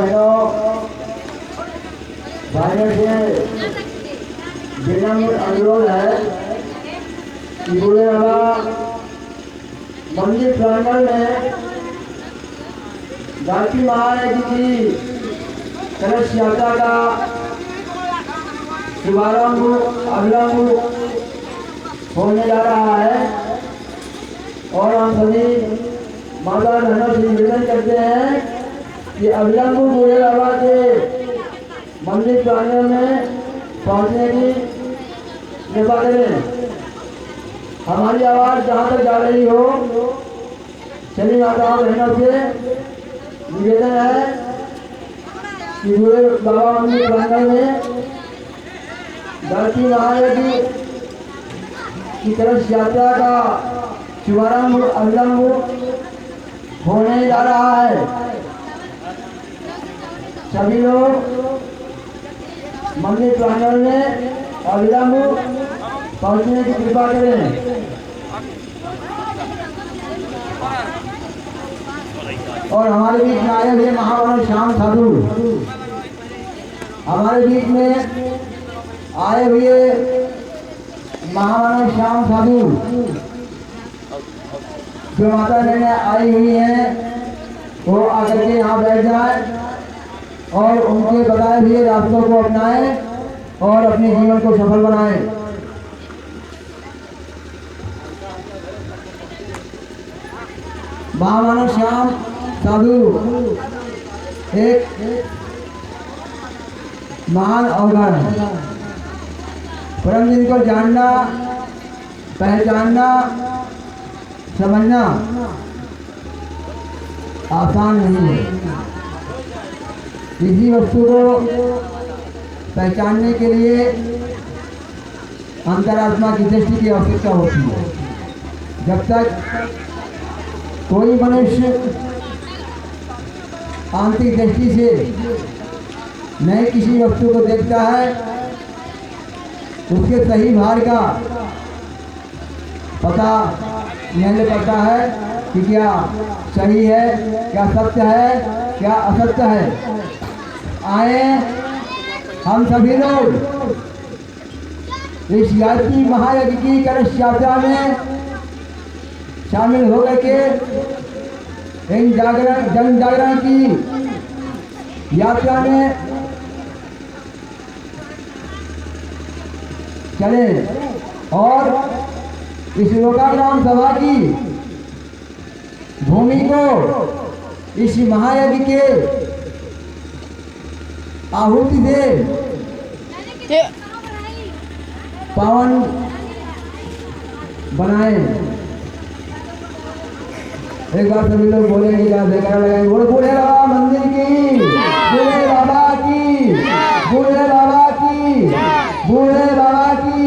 बहनों, भाइयों से विनम्र अनुरोध है कि बूढ़े बाबा मंदिर प्रांगण में गायत्री महाराज की कलश यात्रा का शुभारंभ अभिलंब होने जा रहा है और हम सभी माता बहनों से निवेदन करते हैं कि अभिलंब बूढ़े बाबा के मंदिर प्रांगण में पहुंचने की कृपा करें। हमारी आवाज़ जहाँ तक जा रही हो सभी माताओं बहनों से निवेदन है कि बूढ़े बाबा मंदिर प्रांगण में गायत्री महाराज की कलश यात्रा का शुभारंभ अभिलंब होने जा रहा है। सभी लोग मंदिर प्रांगण में अभिलंब पहुंचने की कृपा करें। और हमारे बीच में आए हुए महामानव श्याम साधु, हमारे बीच में आए हुए महामानव श्याम साधु जो माता बहनें आई हुई हैं वो आकर के यहाँ बैठ जाए और उनके बताए हुए रास्तों को अपनाएं और अपने जीवन को सफल बनाएं। महामानव श्याम साधु एक महान अवतार है, परम जिनको जानना, पहचानना, समझना आसान नहीं है। किसी वस्तु को पहचानने के लिए अंतरात्मा की दृष्टि की आवश्यकता होती है। जब तक कोई मनुष्य आंतरिक दृष्टि से नए किसी वस्तु को देखता है उसके सही भार का पता नहीं पड़ता है कि क्या सही है, क्या सत्य है, क्या असत्य है। आए हम सभी लोग इस गायत्री महायज्ञ की कलश यात्रा में शामिल होकर के इन जन जागरण की यात्रा में चले और इस लोकाग्राम सभा की भूमि को इस महायज्ञ के आहुति से पावन बनाए। एक बार सभी लोग बोलेंगे, जयकारा लगाएंगे, बोले बूढ़े बाबा मंदिर की, बूढ़े बाबा की, बूढ़े बाबा की, बूढ़े बाबा की,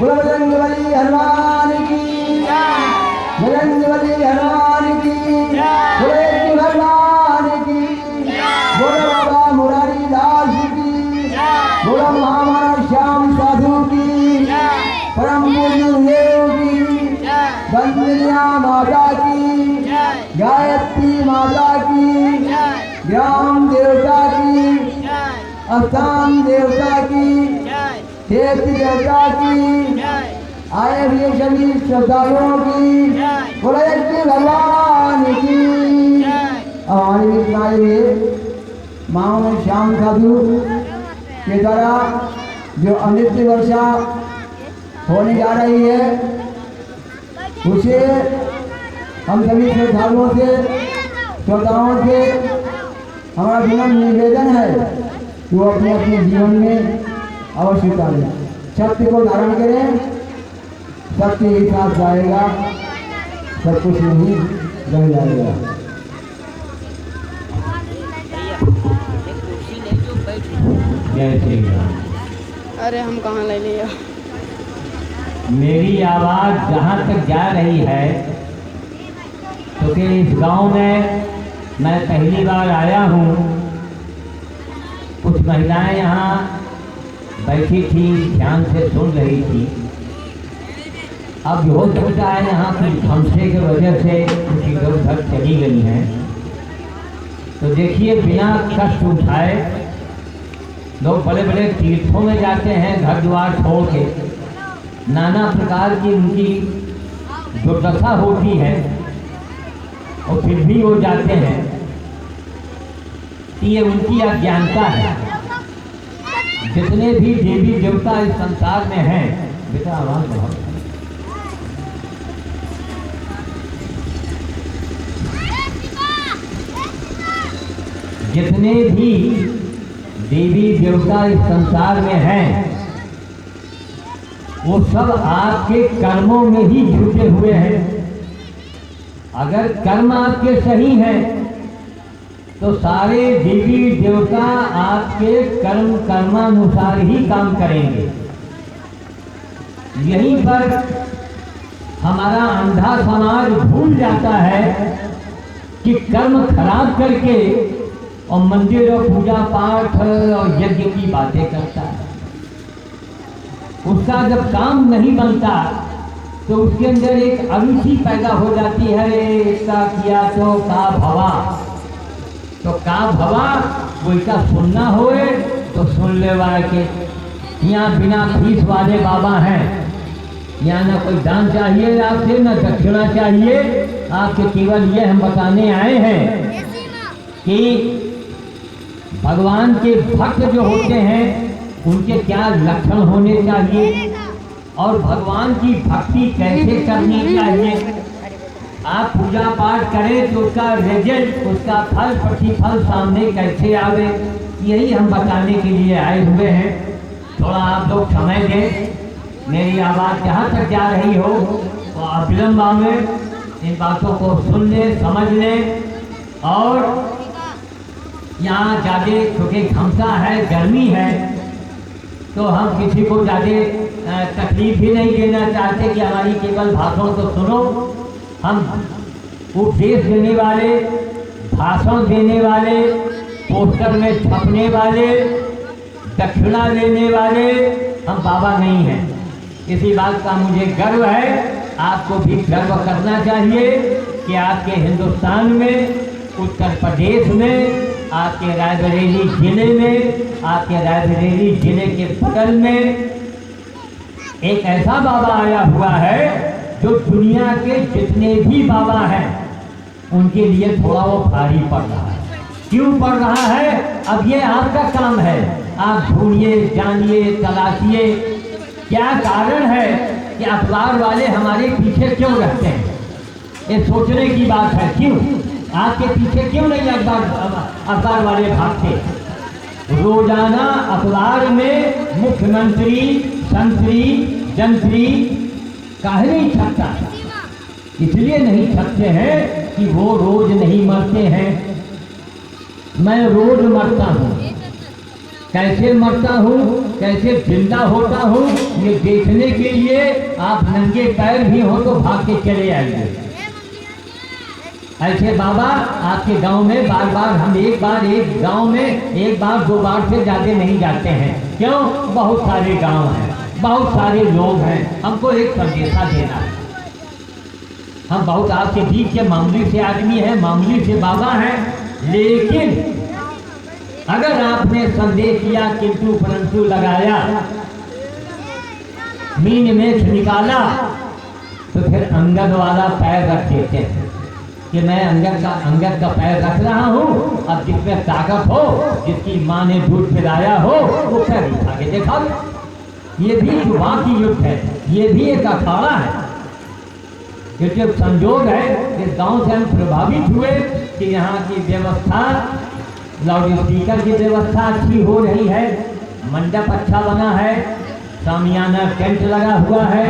बोले बजरंगबली हनुमान की, बजरंगबली हनुमान की, बोले भगवान की, बोले बाबा मुरारी दास की, बोले महामानव श्याम साधु की, परम पूज्य देव की, बंदनिया माता की, गायत्री माता की, ग्राम देवता की, स्थान देवता की, क्षेत्र देवता की, आए हुए सभी श्रद्धालुओं की, बोले भगवान की। हमारे बीच में आए हुए महामानव श्याम साधु के द्वारा जो अमृत वर्षा होने जा रही है उसे हम सभी श्रद्धालुओं से, श्रोताओं से हमारा विनम्र निवेदन है कि वो अपने अपने जीवन में अवश्य उतारें, सत्य को धारण करें। सत्य ही साथ जाएगा, सब कुछ नहीं रह जाएगा। जय श्री राम। अरे हम कहाँ ले लिया। मेरी आवाज़ जहाँ तक जा रही है क्योंकि इस गांव में मैं पहली बार आया हूँ। कुछ महिलाएं यहाँ बैठी थी, ध्यान से सुन रही थी। अब हो सकता है यहाँ की हमसे की वजह से कुछ इधर उधर चली गई हैं। तो देखिए बिना कष्ट उठाए लोग बड़े बड़े तीर्थों में जाते हैं घर द्वार छोड़ के, नाना प्रकार की उनकी दुर्दशा होती है और फिर भी वो जाते हैं। ये उनकी अज्ञानता है। जितने भी देवी देवता इस संसार में हैं, बेटा आवाज बहुत, जितने भी देवी देवता इस संसार में हैं वो सब आपके कर्मों में ही जुटे हुए हैं। अगर कर्म आपके सही हैं तो सारे देवी देवता आपके कर्मानुसार ही काम करेंगे। यहीं पर हमारा अंधा समाज भूल जाता है कि कर्म खराब करके और मंदिर और पूजा पाठ और यज्ञ की बातें करता है। उसका जब काम नहीं बनता तो उसके अंदर एक अरुचि पैदा हो जाती है, इसका किया तो का भवा, तो का भवा वो इसका सुनना होए तो सुन ले वाले के। यहाँ बिना फीस वाले बाबा हैं, यहाँ ना कोई दान चाहिए आपसे, ना दक्षिणा चाहिए आपके, केवल ये हम बताने आए हैं कि भगवान के भक्त जो होते हैं उनके क्या लक्षण होने चाहिए और भगवान की भक्ति कैसे करनी चाहिए। आप पूजा पाठ करें तो उसका रिजल्ट, उसका फल प्रतिफल सामने कैसे आवे, यही हम बताने के लिए आए हुए हैं। थोड़ा आप लोग समय दें, मेरी आवाज़ जहाँ तक जा रही हो तो अविलंब में इन बातों को सुन लें, समझ लें। और यहाँ ज़्यादा क्योंकि घमसा है, गर्मी है, तो हम किसी को ज़्यादा तकलीफ भी नहीं देना चाहते कि हमारी केवल भाषण तो सुनो। हम उपदेश देने वाले, भाषण देने वाले, पोस्टर में छपने वाले, दक्षिणा लेने वाले हम बाबा नहीं हैं। इसी बात का मुझे गर्व है, आपको भी गर्व करना चाहिए कि आपके हिंदुस्तान में, उत्तर प्रदेश में, आपके रायबरेली जिले में, आपके रायबरेली जिले के बगल में एक ऐसा बाबा आया हुआ है जो दुनिया के जितने भी बाबा हैं उनके लिए थोड़ा वो भारी पड़ रहा है। क्यों पड़ रहा है? अब ये आपका काम है, आप ढूंढिए, जानिए, तलाशिए क्या कारण है कि अखबार वाले हमारे पीछे क्यों रहते हैं। ये सोचने की बात है, क्यों आपके पीछे क्यों नहीं अखबार वाले भागते। रोजाना अखबार में मुख्यमंत्री, संतरी, जंत्री काहे नहीं छपता? इसलिए नहीं छपते हैं कि वो रोज नहीं मरते हैं, मैं रोज मरता हूँ। कैसे मरता हूँ, कैसे जिंदा होता हूँ, ये देखने के लिए आप नंगे पैर भी हो तो भाग के चले आइए। ऐसे बाबा आपके गांव में बार बार, हम एक गांव में एक बार दो बार से ज़्यादा नहीं जाते हैं। क्यों? बहुत सारे गांव हैं, बहुत सारे लोग हैं, हमको एक संदेशा देना है। हम बहुत आपके बीच के मामूली से आदमी हैं, मामूली से बाबा हैं, लेकिन अगर आपने संदेश किया, किंतु परंतु लगाया, मीन में निकाला, तो फिर अंगद वाला पैर रख देते हैं कि मैं अंगद का पैर रख रहा हूँ। अब जिसमें ताकत हो, जिसकी माँ ने दूध पिलाया हो, वो पैर उठा के देखा। ये भी युवा की युद्ध है, ये भी एक अखाड़ा है। क्योंकि संजोग है इस गांव से हम प्रभावित हुए कि यहाँ की व्यवस्था, लाउड स्पीकर की व्यवस्था अच्छी हो रही है, मंडप अच्छा बना है, सामियाना टेंट लगा हुआ है,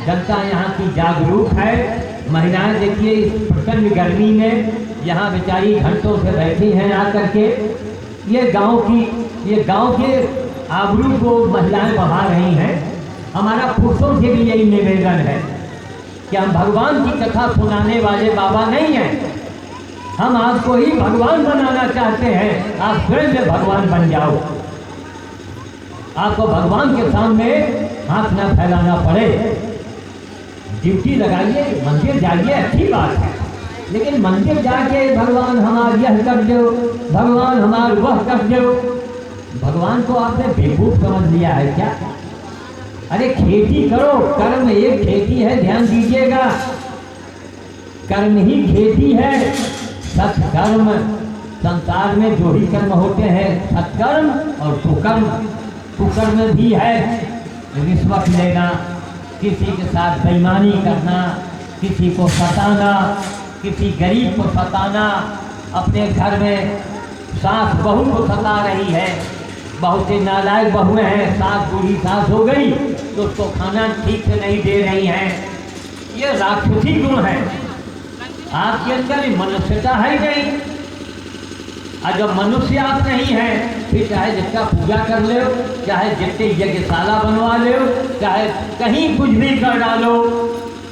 जनता यहाँ की जागरूक है। महिलाएं देखिए इस प्रचंड गर्मी में यहाँ बेचारी घंटों से बैठी हैं आकर के। ये गांव के आबरू को महिलाएं बढ़ा रही हैं। हमारा पुरुषों से भी यही निवेदन है कि हम भगवान की कथा सुनाने वाले बाबा नहीं हैं, हम आपको ही भगवान बनाना चाहते हैं। आप स्वयं में भगवान बन जाओ, आपको भगवान के सामने हाथ न फैलाना पड़े। ड्यूटी लगाइए, मंदिर जाइए, अच्छी बात है, लेकिन मंदिर जाके भगवान हमार यह कर दो, भगवान हमार वह कर दो। भगवान को आपने बेवकूफ समझ लिया है क्या? अरे खेती करो, कर्म एक खेती है, ध्यान दीजिएगा, कर्म ही खेती है। सत्कर्म, संसार में जो ही कर्म होते हैं, सत्कर्म और कुकर्म। कुकर्म भी है रिश्वत लेना, किसी के साथ बेईमानी करना, किसी को सताना, किसी गरीब को सताना। अपने घर में सास बहू को सता रही है, बहुत से नालायक बहुएं हैं, सास बूढ़ी सास हो गई तो उसको खाना ठीक से नहीं दे रही हैं। ये राक्षसी गुण है आपके अंदर, मनुष्यता है ही नहीं। और जब मनुष्य आप नहीं है, फिर चाहे जिसका पूजा कर लो, चाहे जितने यज्ञशाला बनवा लो, चाहे कहीं कुछ भी कर डालो,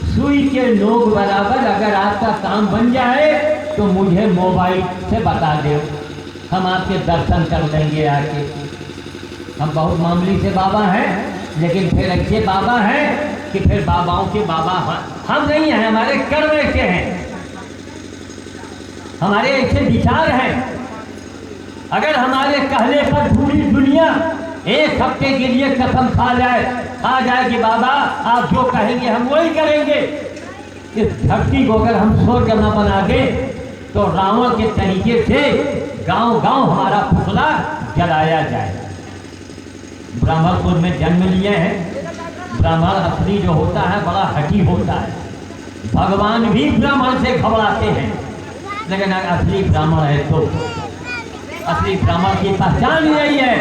सुई के नोक बराबर अगर आपका काम बन जाए तो मुझे मोबाइल से बता दो, हम आपके दर्शन कर लेंगे आके। हम बहुत मामूली से बाबा हैं, लेकिन फिर ऐसे बाबा हैं कि फिर बाबाओं के बाबा हम नहीं हैं। हमारे कर्म ऐसे हैं, हमारे ऐसे विचार हैं। अगर हमारे कहने पर पूरी दुनिया एक हफ्ते के लिए कसम खा जाए कि बाबा आप जो कहेंगे हम वही करेंगे, इस धरती को अगर हम स्वर्ग न बना दे तो रावण के तरीके से गांव गांव हमारा पुतला जलाया जाए। ब्राह्मणपुर में जन्म लिए हैं। ब्राह्मण असली जो होता है बड़ा हठी होता है, भगवान भी ब्राह्मण से घबराते हैं। लेकिन असली ब्राह्मण है तो असली ब्राह्मण की पहचान यही है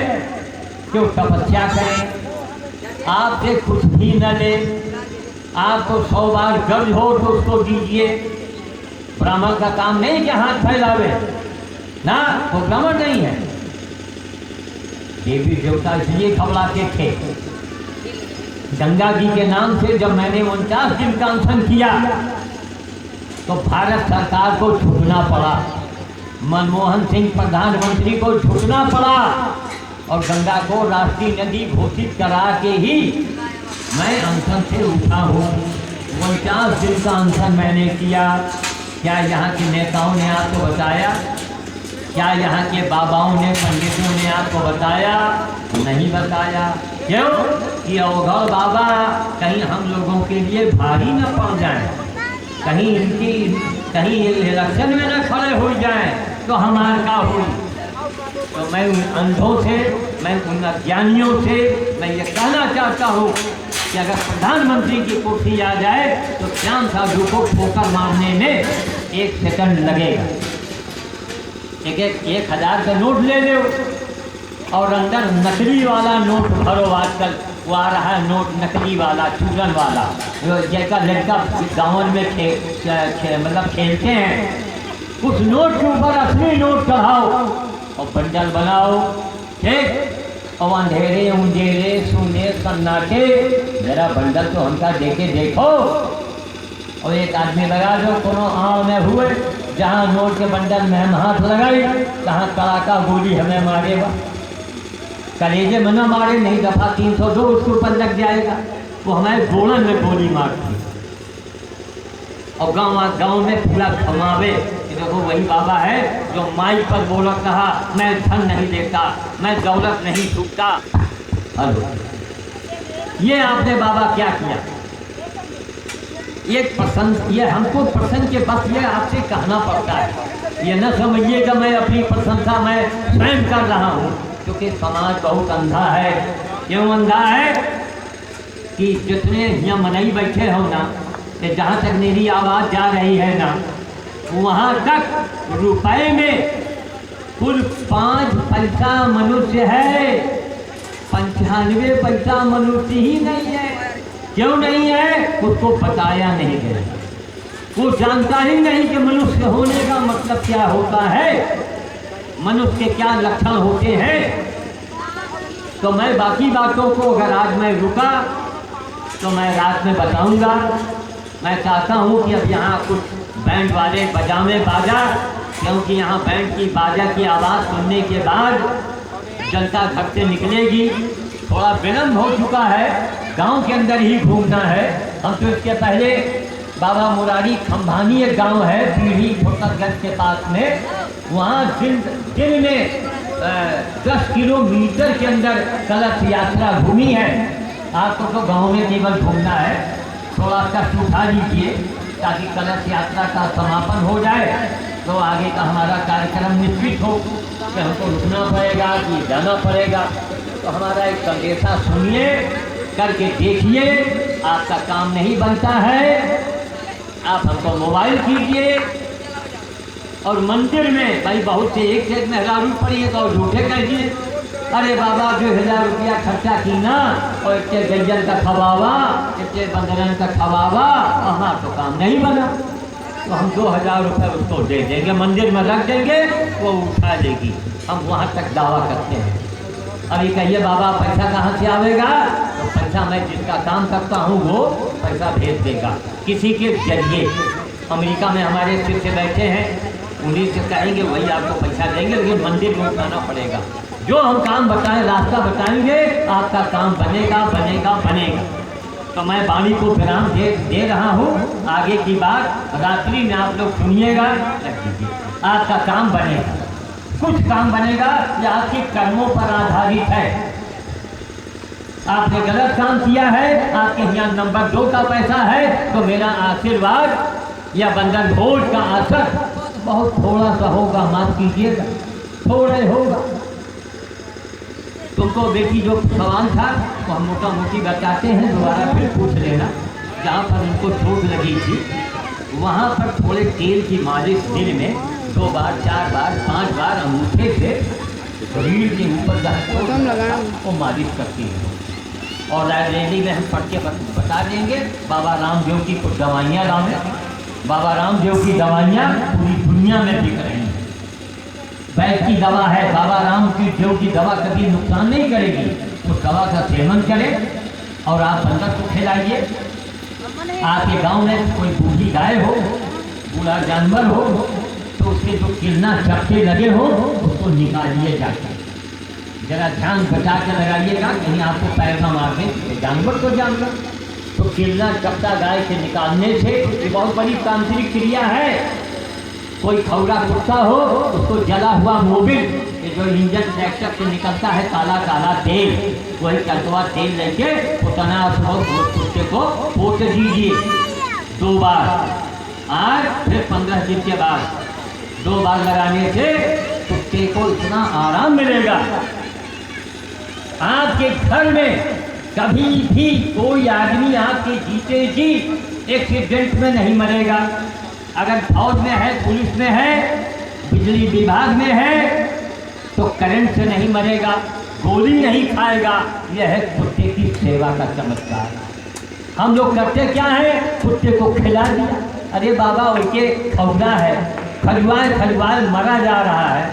कि वो तपस्या करें, आपसे कुछ भी न ले, आपको 100 बार गर्ज हो तो उसको दीजिए। ब्राह्मण का काम नहीं कि हाथ फैलावे ना, वो ब्राह्मण नहीं है। देवी देवता इसलिए घबराते थे। गंगा जी के नाम से जब मैंने 49 दिन का अनशन किया तो भारत सरकार को झुकना पड़ा, मनमोहन सिंह प्रधानमंत्री को झुकना पड़ा और गंगा को राष्ट्रीय नदी घोषित करा के ही मैं अनशन से उठा हूँ। 49 दिन का अनशन मैंने किया। क्या यहाँ के नेताओं ने आपको बताया? क्या यहाँ के बाबाओं ने, पंडितों ने आपको बताया? नहीं बताया। क्यों? कि अवघड़ बाबा कहीं हम लोगों के लिए भारी न पड़ जाए, कहीं इलेक्शन में न खड़े हो जाए तो हमारा क्या हुई। तो मैं उन अंधों से, मैं उन अज्ञानियों से मैं ये कहना चाहता हूँ कि अगर प्रधानमंत्री की कुर्सी आ जाए तो श्याम साधु को ठोकर मारने में 1 सेकंड लगेगा। 1,000 का नोट ले लो और अंदर नकली वाला नोट भरो। आजकल वो आ रहा है नोट नकली वाला, चूरन वाला, जैसा लड़का गाँव में मतलब खेलते हैं, उस नोट के ऊपर असली नोट चढ़ाओ और बंडल बनाओ, ठीक। और अंधेरे उंधेरे सुने सन्नाटे जरा बंडल तो हमका देके देखो। और एक आदमी लगा दो कोनो आड़ में हुए, जहाँ नोट के बंडल में हम हाथ लगाई तहाँ कड़ाका गोली हमें मारेगा। कलेजे में न मारे, नहीं दफा 302 उसके ऊपर लग जाएगा, वो हमारे गोड़न में गोली मारती। और गांव में पूरा घुमावे कि देखो वही बाबा है जो माइक पर बोलत रहा, मैं धन नहीं देता, मैं दौलत नहीं छूटता। हेलो, ये आपने बाबा क्या किया? एक प्रसन्न, ये हमको प्रसन्न के बस ये आपसे कहना पड़ता है। ये न समझिएगा मैं अपनी प्रशंसा मैं स्वयं कर रहा हूँ, क्योंकि समाज बहुत अंधा है। क्यों अंधा है? कि जितने यहाँ मनई बैठे हो ना, कि जहाँ तक मेरी आवाज़ जा रही है ना, वहाँ तक रुपए में कुल 5 पैसा मनुष्य है, 95 पैसा मनुष्य ही नहीं है। क्यों नहीं है? उसको बताया नहीं गया, वो जानता ही नहीं कि मनुष्य होने का मतलब क्या होता है, मनुष्य के क्या लक्षण होते हैं। तो मैं बाकी बातों को अगर आज मैं रुका तो मैं रात में बताऊंगा। मैं चाहता हूं कि अब यहाँ कुछ बैंड वाले बजावे बाजा, क्योंकि यहाँ बैंड की बाजा की आवाज़ सुनने के बाद जनता घर से निकलेगी। थोड़ा विलम्ब हो चुका है, गांव के अंदर ही घूमना है। हम तो इसके पहले बाबा मुरारी खंभानी एक गांव है पीढ़ी ठोकरगंज के पास में, वहाँ दिन में 10 किलोमीटर के अंदर कलश यात्रा घूमी है। आपको तो गांव में केवल घूमना है, थोड़ा कष्ट उठा लीजिए ताकि कलश यात्रा का समापन हो जाए तो आगे का हमारा कार्यक्रम निश्चित हो कि हमको रुकना पड़ेगा कि जाना पड़ेगा। तो हमारा एक संदेशा सुनिए, करके देखिए, आपका काम नहीं बनता है, आप हमको मोबाइल कीजिए। और मंदिर में भाई बहुत से एक से एक मेहरारू पड़ी है तो झूठे कहिए, अरे बाबा 2000 रुपया खर्चा की ना और इतने गैजन का खवावा, इतने बंदरन का खवावा, वहाँ तो काम नहीं बना। तो हम 2000 रुपये उसको दे देंगे, मंदिर में रख देंगे, वो उठा देगी। हम वहाँ तक दावा करते हैं। अभी कहिए बाबा पैसा कहाँ से आवेगा? तो पैसा मैं जिसका काम करता हूँ वो पैसा भेज देगा किसी के जरिए। अमेरिका में हमारे शिष्य बैठे हैं, उन्हीं से कहेंगे वही आपको पैसा देंगे, लेकिन मंदिर में उठाना पड़ेगा। जो हम काम बताएं, रास्ता बताएंगे, आपका काम बनेगा बनेगा बनेगा। तो मैं वाणी को विराम दे रहा हूँ। आगे की बात रात्रि में आप लोग सुनिएगा, रख दीजिए। आपका काम बनेगा, कुछ काम बनेगा, यह आपके कर्मों पर आधारित है। आपने गलत काम किया है, आपके यहाँ नंबर 2 का पैसा है, तो मेरा आशीर्वाद या बंधन भोज का असर बहुत थोड़ा सा होगा, माफ कीजिएगा, थोड़ा ही होगा। तुमको बेटी जो सवाल था तो हम मोटा मोटी बताते हैं, दोबारा फिर पूछ लेना। जहाँ पर उनको चोट लगी थी वहाँ पर थोड़े तेल की मालिश दिन में 2 बार 4 बार 5 बार अंगूठे से रीढ़ के ऊपर वो मालिश करती है। और लाइब्रेरी में हम पढ़ के बता देंगे। बाबा रामदेव की कुछ दवाइयाँ लाएं। बाबा रामदेव की दवाइयाँ पूरी दुनिया में बिक रही हैं। वैद्य की दवा है, बाबा रामदेव की दवा कभी नुकसान नहीं करेगी। उस दवा का सेवन करें और आप बंदर को खिलाइए। आपके गांव में कोई बूढ़ी गाय हो, बूढ़ा जानवर हो, तो उसके जो किरना चपटे लगे हो उसको निकालिए जाके। जरा ध्यान बचा के लगाइएगा, कहीं आपको पैर न मार दें। जानवर तो जानवर, तो किरना चपटा गाय से निकालने से ये बहुत बड़ी तांत्रिक क्रिया है। कोई खौरा कुत्ता हो उसको जला हुआ मोबिल, ये जो इंजन ट्रैक्टर से निकलता है काला काला तेल, वही कटवा तेल लेके उतना कुत्ते को पोत दीजिए 2 बार। आज फिर 15 दिन के बाद 2 बार लगाने से कुत्ते को इतना आराम मिलेगा। आपके घर में कभी भी कोई आदमी आपके जीते जी एक्सीडेंट में नहीं मरेगा। अगर फौज में है, पुलिस में है, बिजली विभाग में है, तो करंट से नहीं मरेगा, गोली नहीं खाएगा। यह है कुत्ते की सेवा का चमत्कार। हम लोग करते क्या है, कुत्ते को खिला दिया, अरे बाबा उनके खौदा है, खजवाए मरा जा रहा है,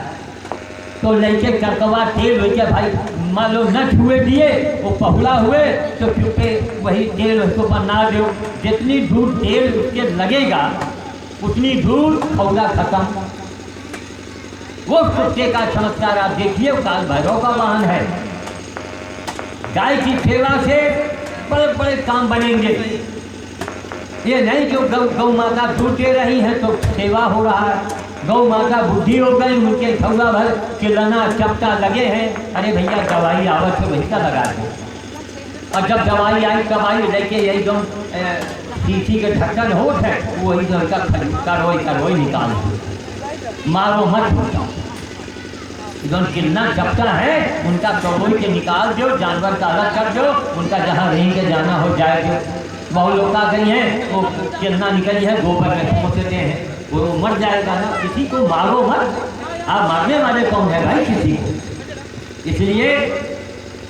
तो लेके करकवा तेल लेके भाई मान लो न छुए दिए, वो पहुला हुए तो चुपे वही तेल उसको बना दो। जितनी दूर तेल उसके लगेगा उतनी दूर खौदा खत्म। वो कुत्ते का चमत्कार आप देखिए, काल भैरव का वाहन है। गाय की सेवा से बड़े बड़े काम बनेंगे। ये नहीं कि गौ माता दूध दे रही है तो सेवा हो रहा है। गौ माता बुद्धि हो गई, उनके खौला भर किलना चपटा लगे हैं, अरे भैया दवाई आवत है वही का लगा दे। और जब दवाई आई तब आई लेके यही जो शीशी के ढक्कन होत है वही जो करवई निकाल दो, मारो मत होता। जो किलना चपटा है उनका करवई के निकाल दो, जानवर का अलग कर दो, उनका जहाँ रहेंगे जाना हो जाएगा। बहुत लोग आ गई हैं वो किलना निकली है गोबर में पहुँचते हैं, वो मर जाएगा ना। किसी को मारो मत, आप मारने वाले कौन है भाई किसी को। इसलिए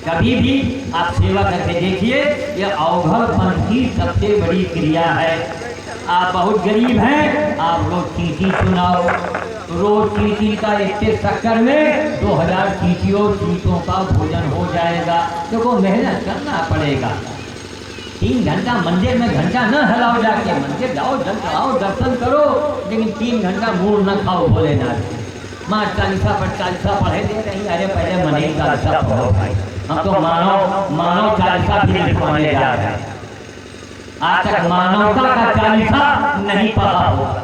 कभी भी आप सेवा करके देखिए, यह अवघड़पन की सबसे बड़ी क्रिया है। आप बहुत गरीब हैं, आप रोज चींटी सुनाओ, रोज चींटी का इतने चक्कर में 2000 चींटियों चींटों का भोजन हो जाएगा। देखो मेहनत करना पड़ेगा। 3 घंटा मंदिर में घंटा न हिलाओ, जाके मंदिर जाओ, जल चढ़ाओ, दर्शन करो, लेकिन 3 घंटा मूड न खाओ भोलेनाथ। माँ चालीसा पर चालीसा पढ़े दे रही, अरे पहले मने चालीसा पढ़ो भाई, हम तो मानव चालीसा भी लिखवाने जा रहे हैं। आज तक मानवता का चालीसा नहीं पढ़ा होगा।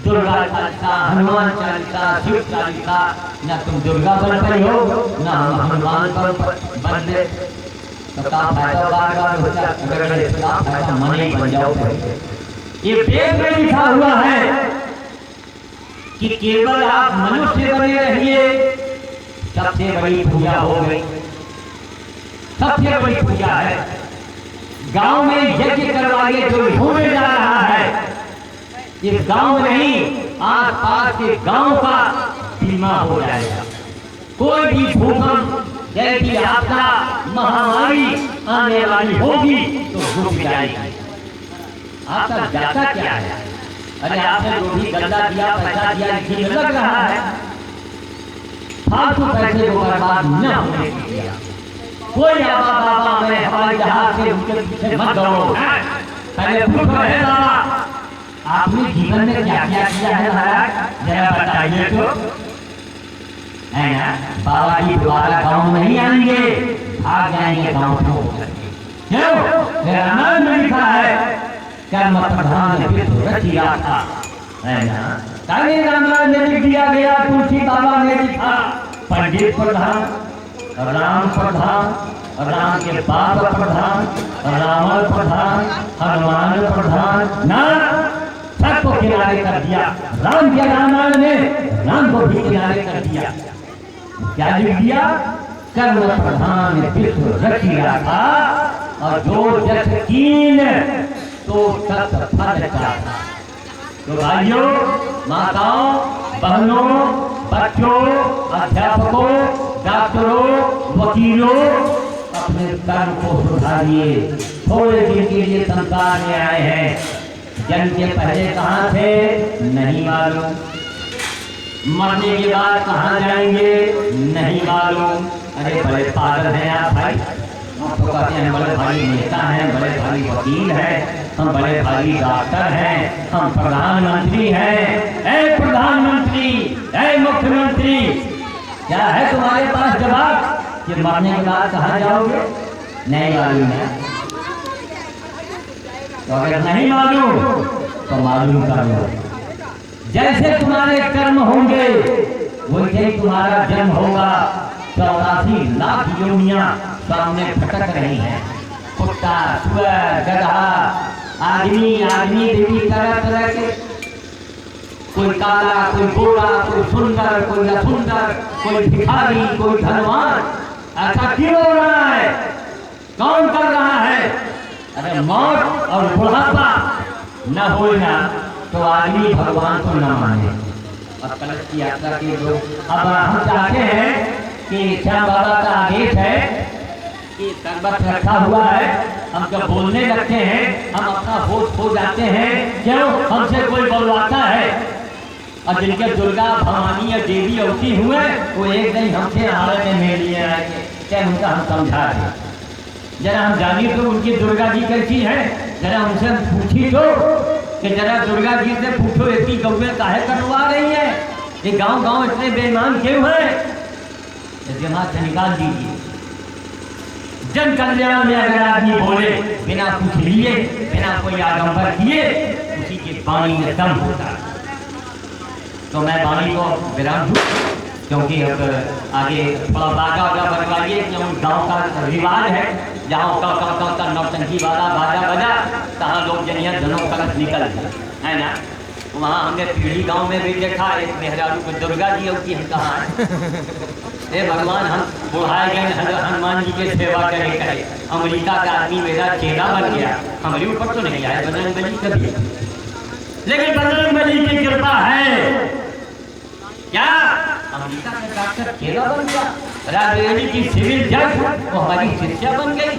दुर्गा चालीसा, हनुमान चालीसा, शिव चालीसा, न तुम दुर्गा बन पड़ी हो न हम हनुमान बन गए, तो का फायदा बार बार होता, अगर इसका फायदा मन ही बन जाओ। ये वेद में लिखा हुआ है कि केवल आप मनुष्य बने रहिए, सबसे बड़ी पूजा हो गई, सबसे बड़ी पूजा है। गांव में यज्ञ करवाइए जो होने जा रहा है, इस गांव में नहीं आसपास के गांव का बीमा हो जाएगा। कोई भी भूकंप जैसी आपदा महामारी आने वाली होगी तो रुक जाएगी। आपका जाता क्या है? अरे आपने जो भी गंदा दिया, पैसा दिया, इसी लग रहा है, फालतू पैसे को बर्बाद न होने दिया। कोई आबा बाबा में हवाई जहाज से उनके पीछे मत दौड़ो। पहले पूछो है बाबा आपने जीवन में क्या क्या किया है महाराज, जरा बताइए तो, है ना? बाबा जी दोबारा गाँव नहीं आएंगे, भाग जाएंगे गाँव को। क्यों? रामायण में लिखा है कर्म प्रधान रचिया था, है ना? ताकि रामायण में लिख दिया गया, तुलसी बाबा ने लिखा पंडित प्रधान, राम प्रधान, राम के बाप प्रधान, रावण प्रधान, हनुमान प्रधान, ना सबको किनारे कर दिया। राम के रामायण ने राम को भी किनारे कर दिया। क्या लिख दिया? कर्म प्रधान विश्व रचिया था, और जो जस कीन तो सत फल चाहा। तो भाइयों, माताओं, बहनों, बच्चों, अध्यापकों, डॉक्टरों, वकीलों, अपने कर्म को सुधारिए। थोड़े दिन के लिए संसार में आए हैं, जन्म के पहले कहाँ थे नहीं मालूम, मरने के बाद कहाँ जाएंगे नहीं मालूम। अरे बड़े पागल हैं आप भाई, हम तो कहते हैं बड़े भारी नेता हैं, बड़े भारी वकील हैं, हम बड़े भारी डॉक्टर हैं, हम प्रधानमंत्री हैं। ऐ प्रधानमंत्री, ऐ मुख्यमंत्री, क्या है तुम्हारे पास जवाब कि मरने के बाद कहाँ जाओगे? नहीं मालूम है। तो अगर नहीं मालूम तो मालूम कर लो। जैसे तुम्हारे कर्म होंगे वैसे ही तुम्हारा जन्म होगा। 84 लाख योनियां सामने भटक रही हैं, कुत्ता, सुअर, गधा, आदमी, देवी, तरह तरह के, कोई काला, कोई गोरा, कोई सुंदर, कोई असुंदर, कोई भिखारी, कोई धनवान। ऐसा क्यों हो रहा है? कौन कर रहा है? अरे मौत और बुढ़ापा न हो ना तो आदमी भगवान को न माने। और कलश की यात्रा के लोग अब हम चाहते हैं कि श्याम बाबा का आदेश है कि दरबार रखा हुआ है, हम जब बोलने लगते हैं हम अपना होश खो जाते हैं। क्यों? हमसे कोई बोलवाता है, और जिनके दुर्गा भवानी या देवी अवती हुए वो एक दिन हमसे हालत में मिल लिए आएंगे, क्या उनका हम समझा दें। जरा हम जानिए तो उनकी दुर्गा जी कैसी है, जरा उनसे पूछी तो कि जरा दुर्गा जी से पूछो इतनी गौवे काहे कटवा रही है, ये गांव गांव इतने बेईमान क्यों हैं? दिमाग से निकाल दीजिए। जन कल्याण में अगर आदमी बोले बिना कुछ लिए, बिना कोई आडंबर किए, उसी की वाणी में दम होता है। तो मैं वाणी को विराम दूं, क्योंकि अब आगे थोड़ा बागा बनवाइए, क्योंकि गाँव का रिवाज है जहाँ का नौटंकी वाला बाजा बजा तहाँ लोग जनिया जनों कलश निकल है ना। वहाँ हमने पीढ़ी गांव में भी देखा, एक मेहरारू को दुर्गा जी होती है, कहाँ है भगवान, हम बुढ़ाए गए हनुमान जी के सेवा करे। अमेरिका का आदमी मेरा चेला बन गया, हमारे ऊपर तो नहीं आया बजरंगबली कभी, लेकिन बजरंगबली की कृपा है। क्या अमेरिका का डॉक्टर चेला बन गया? राजरेडी की सिविल जज वो हमारी शिष्या बन गई।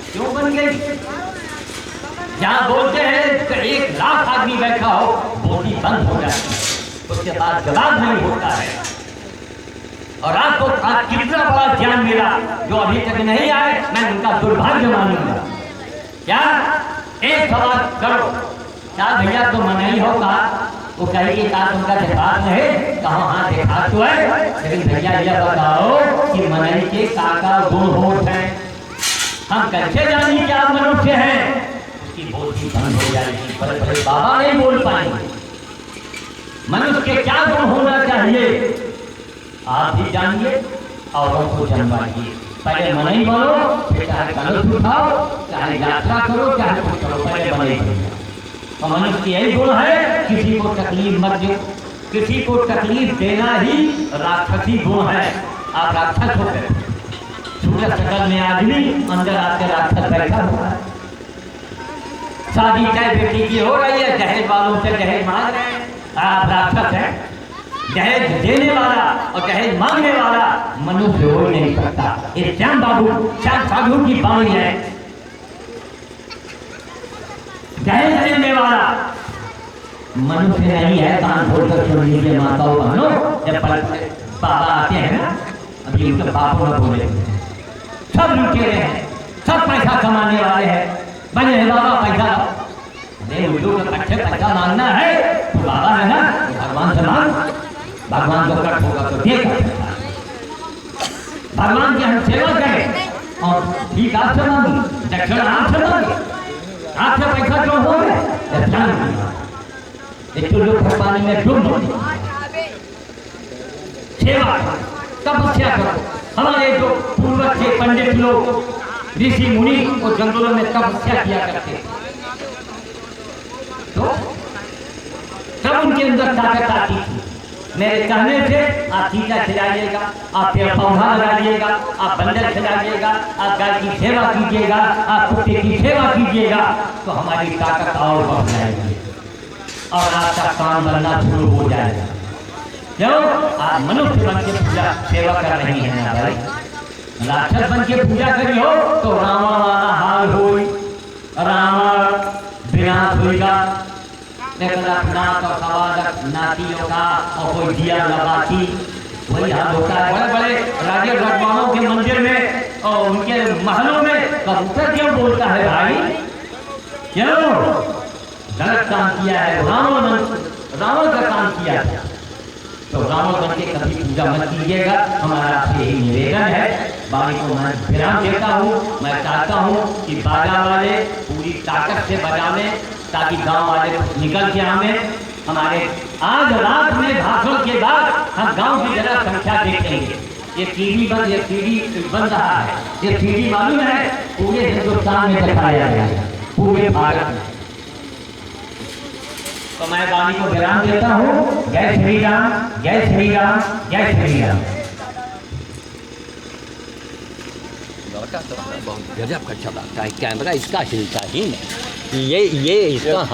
क्यों बन गई? जहाँ बोलते हैं कि 1 लाख आदमी बैठा हो, बोली बंद हो जाती है, उसके बाद जवाब नहीं होता है। और आपको आज कितना बड़ा ज्ञान मिला, जो अभी तक नहीं आए मैं उनका दुर्भाग्य मानूंगा। क्या एक सवाल करो, क्या भैया तो मन ही होगा, वो कहेगी का तुमका दिखात है, कहाँ हाँ दिखात तो है, लेकिन भैया यह बताओ कि मनई के काका गुण होठ है, हम कैसे जानी कि आप मनुष्य हैं? उसकी की बोलती बंद हो जाएगी, बड़े बड़े बाबा नहीं बोल पाएंगे। मनुष्य के क्या गुण होना चाहिए आप भी जानिए औरों को जनवाइए। पहले मन ही बोलो, फिर चाहे कलश उठाओ, चाहे यात्रा करो, चाहे कुछ करो, पहले मन ही बोलो। और मनुष्य की यही गुण है, किसी को तकलीफ मत दो। किसी को तकलीफ देना ही राक्षसी गुण है। आप राक्षस हो गए। सूरज शकल में आदमी, अंदर आके राक्षस बैठा हुआ है। शादी चाहे बेटी की हो रही है, दहेज वालों से दहेज मांग रहे हैं, आप राक्षस है। दहेज देने वाला और दहेज मांगने वाला मनुष्य हो ही नहीं सकता। ये श्याम बाबू श्याम साधु की बाणी है। दहेज देने वाला मनुष्य नहीं है। कान खोलकर सुन लीजिए माताओं बहनों, जब बाबा आते हैं ना, अभी उनके बापों में बोले सब लुटेरे हैं, सब पैसा कमाने वाले हैं, बने हैं बाबा पैसा। अरे उल्लू का कट्ठे पैसा मांगना है तो बाबा है ना, भगवान से मांग। भगवान को कट होगा तो देख, भगवान की हम सेवा करें और ठीक आपसे मांगी, दक्षिण आपसे मांगे। आपसे पैसा क्यों हो गए? एक तो लोग पानी में डूब सेवा तपस्या करो। हमारे जो पूर्वज के पंडित लोग ऋषि मुनि और जंगलों में तपस्या किया करते, तो तब उनके अंदर ताकत आती थी। मेरे कहने से आप चीजा खिलाइएगा, आप पेड़ पौधा लगाइएगा, आप बंदर खिलाइएगा, आप गाय की सेवा कीजिएगा, आप कुत्ते की सेवा कीजिएगा, तो हमारी ताकत और बढ़ जाएगी और आपका काम बनना शुरू हो जाएगा। क्यों? आप मनुष्य बन के पूजा सेवा कर रही हैं ना भाई। राक्षस बन के पूजा करी हो तो रावण वाला हाल हो, रावण विनाश होगा। नाथ और सवादक नातियों का और कोई दिया लगाती वही हाल होता है। बड़े बड़े राजे रजवाड़ों के मंदिर में और उनके महलों में कबूतर क्यों बोलता है भाई? क्यों? गलत काम किया है। रावण का काम किया है तो रावण बन के कभी पूजा मत कीजिएगा। हमारा आपसे यही निवेदन है। बाणी को मैं विराम देता हूँ। मैं चाहता हूँ कि बाजा वाले पूरी ताकत से बजाने, ताकि गांव वाले निकल के हमें हमारे आज रात में भाषण के बाद हम गांव की जरा संख्या देखेंगे। ये टीवी बन रहा है, ये टीवी मालूम है पूरे हिंदुस्तान में दिखाया गया है, पूरे भारत में। तो मैं वाणी को विराम देता हूँ। जय श्री राम, जय श्री राम, जय श्री राम। बहुत गजब का चलाता है कैमरा, इसका हिलता ही नहीं। ये इसका